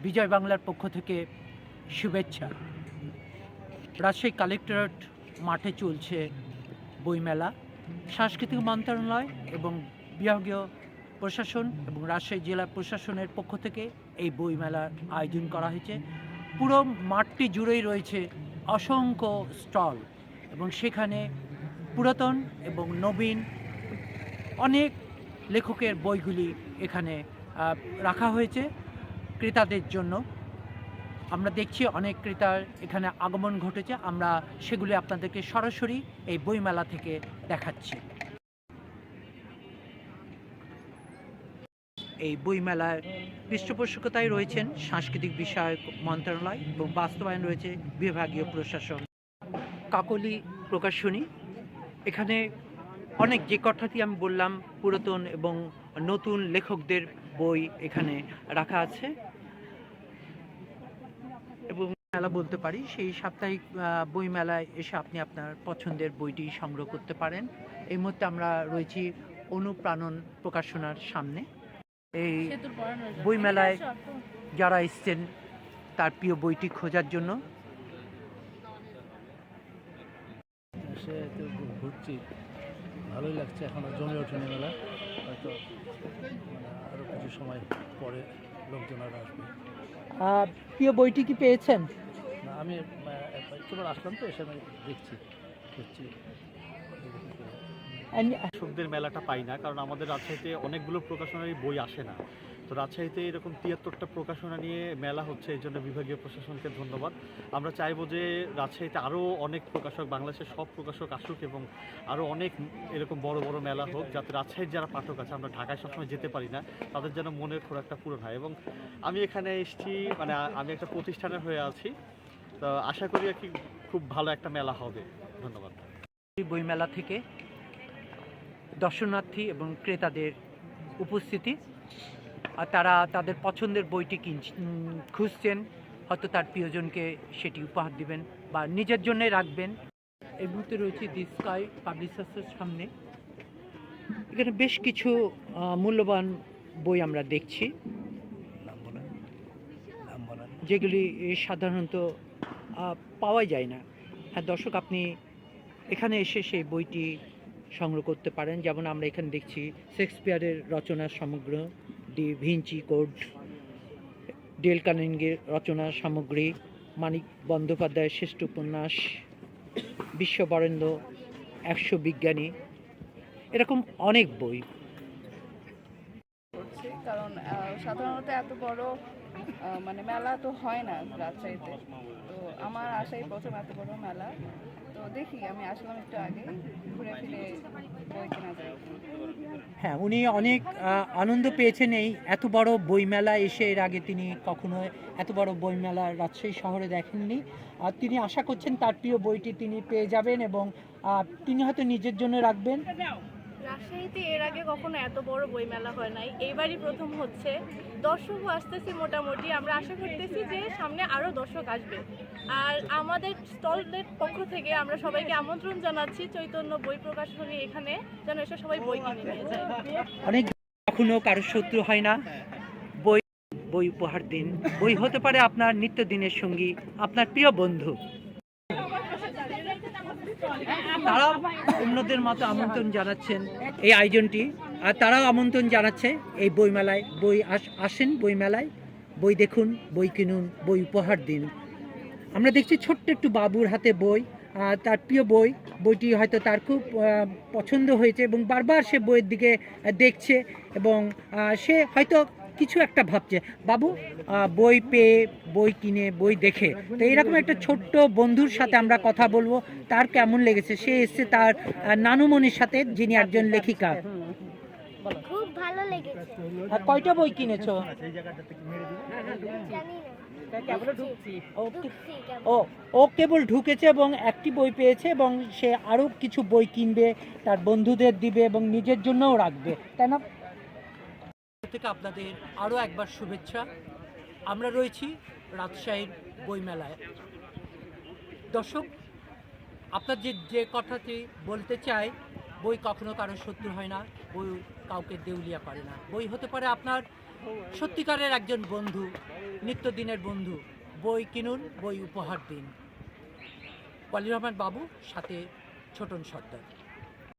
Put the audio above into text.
বিজয় বাংলার পক্ষ থেকে শুভেচ্ছা। রাজশাহী কালেক্টরেট মাঠে চলছে বইমেলা। সাংস্কৃতিক মন্ত্রণালয় এবং বিভাগীয় প্রশাসন এবং রাজশাহী জেলা প্রশাসনের পক্ষ থেকে এই বইমেলার আয়োজন করা হয়েছে। পুরো মাঠটি জুড়েই রয়েছে অসংখ্য স্টল এবং সেখানে পুরাতন এবং নবীন অনেক লেখকের বইগুলি এখানে রাখা হয়েছে ক্রেতাদের জন্য। আমরা দেখছি অনেক ক্রেতার এখানে আগমন ঘটেছে। আমরা সেগুলি আপনাদেরকে সরাসরি এই বইমেলা থেকে দেখাচ্ছি। এই বইমেলার পৃষ্ঠপোষকতায় রয়েছেন সাংস্কৃতিক বিষয়ক মন্ত্রণালয় এবং বাস্তবায়ন রয়েছে বিভাগীয় প্রশাসন। কাকলি প্রকাশনী, এখানে অনেক যে কথাটি আমি বললাম পুরাতন এবং নতুন লেখকদের বই এখানে রাখা আছে এবং মেলা বলতে পারি সেই সাপ্তাহিক বই মেলায় এসে আপনি আপনার পছন্দের বইটি সংগ্রহ করতে পারেন। এই মুহূর্তে আমরা রয়েছি অনুপ্রাণন প্রকাশনার সামনে। এই বই মেলায় যারা এসছেন তার প্রিয় বইটি খোঁজার জন্য ঘুরছি, ভালোই লাগছে। এখনো জমে ওঠেনি মেলা, হয়তো আরো কিছু সময় পরে লোকজন আরো আসবে। প্রিয় বইটি কি পেয়েছেন? না, আমি একবার আসলাম তো, এসে আমি দেখছি, খুঁজছি। লেখকদের মেলাটা পাই না, কারণ আমাদের রাজশাহীতে অনেকগুলো প্রকাশনারই বই আসে না। তো রাজশাহীতে এরকম ৭৩টা প্রকাশনা নিয়ে মেলা হচ্ছে, এই জন্য বিভাগীয় প্রশাসনকে ধন্যবাদ। আমরা চাইবো যে রাজশাহীতে আরও অনেক প্রকাশক, বাংলাদেশের সব প্রকাশক আসুক এবং আরও অনেক এরকম বড় বড় মেলা হোক, যাতে রাজশাহীর যারা পাঠক আছে, আমরা ঢাকায় সবসময় যেতে পারি না, তাদের যেন মনের খোরাকটা পূরণ হয়। এবং আমি এখানে এসেছি, মানে আমি একটা প্রতিষ্ঠানের হয়ে আছি, তো আশা করি আর কি খুব ভালো একটা মেলা হবে। ধন্যবাদ। বইমেলা থেকে দর্শনার্থী এবং ক্রেতাদের উপস্থিতি, আর তারা তাদের পছন্দের বইটি খুঁজছেন, হয়তো তার প্রিয়জনকে সেটি উপহার দিবেন বা নিজের জন্যে রাখবেন। এই মুহূর্তে রয়েছে দি স্কাই পাবলিশার্সের সামনে। এখানে বেশ কিছু মূল্যবান বই আমরা দেখছি, যেগুলি সাধারণত পাওয়া যায় না। হ্যাঁ দর্শক, আপনি এখানে এসে সেই বইটি সংগ্রহ করতে পারেন। যেমন আমরা এখানে দেখছি শেক্সপিয়ারের রচনা সমগ্র, ডি ভিঞ্চি কোড, ডেল কার্নেগির রচনা সামগ্রী, মানিক বন্দ্যোপাধ্যায়ের শ্রেষ্ঠ উপন্যাস, বিশ্ববরেণ্য, ১০০ বিজ্ঞানী, এরকম অনেক বই। কারণ সাধারণত এত বড় মানে মেলা তো হয় না রাজশাহীতে, তো আমার আশাই প্রথম এত বড় মেলা। তো দেখি, আমি আসলাম একটু আগে, ঘুরে ফিরে বই কেনা যায়। হ্যাঁ, উনি অনেক আনন্দ পেয়েছেন এই এত বড় বইমেলা এসে। এর আগে তিনি কখনো এত বড় বইমেলা রাজশাহী শহরে দেখেননি। আর তিনি আশা করছেন তার প্রিয় বইটি তিনি পেয়ে যাবেন এবং তিনি হয়তো নিজের জন্য রাখবেন। রাজশাহীতে এর আগে কখনো এত বড় বইমেলা হয় নাই, এইবারই প্রথম হচ্ছে। দর্শকও আসতেছি মোটামুটি, আমরা আশা করতেছি যে সামনে আরও দর্শক আসবে। আর আমাদের স্টলের পক্ষ থেকে আমরা সবাইকে আমন্ত্রণ জানাচ্ছি চৈতন্য বই প্রকাশনী এখানে যেন এসে সবাই বই কিনে নিয়ে যায়। অনেক কখনো কারো শত্রু হয় না। বই বই উপহার দিন। বই হতে পারে আপনার নিত্যদিনের সঙ্গী, আপনার প্রিয় বন্ধু। তারাও অন্যদের মতো আমন্ত্রণ জানাচ্ছেন এই আয়োজনটি, আর তারাও আমন্ত্রণ জানাচ্ছে এই বইমেলায়। বই আসেন বইমেলায়, বই দেখুন, বই কিনুন, বই উপহার দিন। আমরা দেখছি ছোট্ট একটু বাবুর হাতে বই, তার প্রিয় বইটি হয়তো তার খুব পছন্দ হয়েছে এবং বারবার সে বইয়ের দিকে দেখছে এবং সে হয়তো কিছু একটা ভাবছে। বাবু বই পেয়ে, বই কিনে, বই দেখে, তো এরকম একটা ছোট্ট বন্ধুর সাথে আমরা কথা বলবো, তার কেমন লেগেছে। সে এসছে তার নানুমণির সাথে, যিনি একজন লেখিকা। খুব ভালো লেগেছে। কয়টা বই কিনেছো? ও কেবল ঢুকেছে এবং একটি বই পেয়েছে এবং সে আরও কিছু বই কিনবে, তার বন্ধুদের দিবে এবং নিজের জন্যও রাখবে, তাই না? থেকে আপনাদের আরও একবার শুভেচ্ছা। আমরা রয়েছি রাজশাহীর বইমেলায়। দর্শক, আপনার যে কথাটি বলতে চাই, বই কখনো কারো শত্রু হয় না, বই কাউকে দেউলিয়া করে না। বই হতে পারে আপনার সত্যিকারের একজন বন্ধু, নিত্যদিনের বন্ধু। বই কিনুন, বই উপহার দিন। ওয়ালির রহমান বাবু, সাথে ছোটন সর্দার।